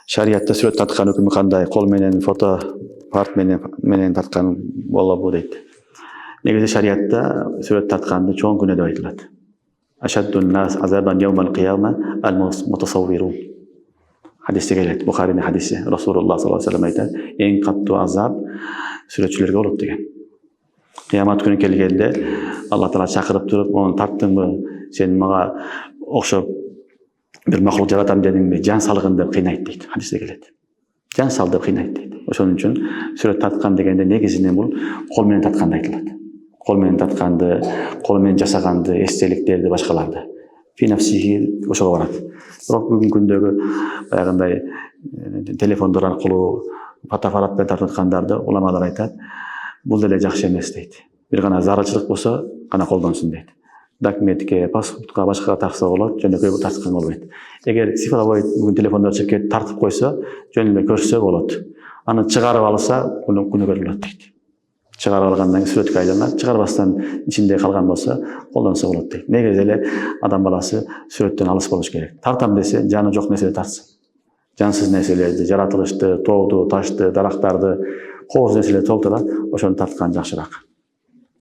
Şariatта сүрөт тарткан өкүмү кандай? Кол менен фото парт менен тарткан болобу дейт. Негизи шариатта сүрөт тартканды чоң күнөө деп айтылат. Ашаддун нас азабан яумал кияма ал мутасаввирун. Хадисте келет, Бухаринин хадиси. Расулуллах саллаллаху алейхи ва саллям айтат, эң каттуу азап сүрөтчүлөргө болот деген. Кыямат күнү келгенде Алла Таала чакырып туруп, "Мону тарттыңбы? Сен мага окшоп бир макулук жаратам дедиңби? Жан салгын" деп кыйнайт дейт. Хадисте келет. Жан сал деп кыйнайт дейт. Ошон үчүн сүрөт тарткан дегенде негизинен бул кол менен тартканды айтылат. Кол менен тартканды, кол менен жасаганды, эстеликтерди, башкаларды. Финапсихи ошого барат. Бирок бүгүнкү күндөгү баягындай телефондор аркылуу фотоаппарат менен тарткандарды уламалар айтат, бул деле жакшы эмес дейт. Бир гана зарылчылык болсо гана колдонсун дейт. Документке, паспортко, башкага такса болот, жөнөкөй тарткан болбойт. Эгер цифровой бүгүн телефондор чыгып кетип тартып койсо, жөн эле көрсө болот. Аны чыгарып алса, күнөөгө болот дейт. Чыгарып алгандан кийин сүрөткө айланат, чыгарбастан ичинде калган болсо, колдонсо болот дейт. Негизи эле адам баласы сүрөттөн алыс болуш керек. Тартам десе, жаны жок нерселерди тартсын. Жансыз нерселерди, жаратылышты, тооду, ташты, дарактарды, кооз нерселерди толтура, ошону тарткан жакшыраак.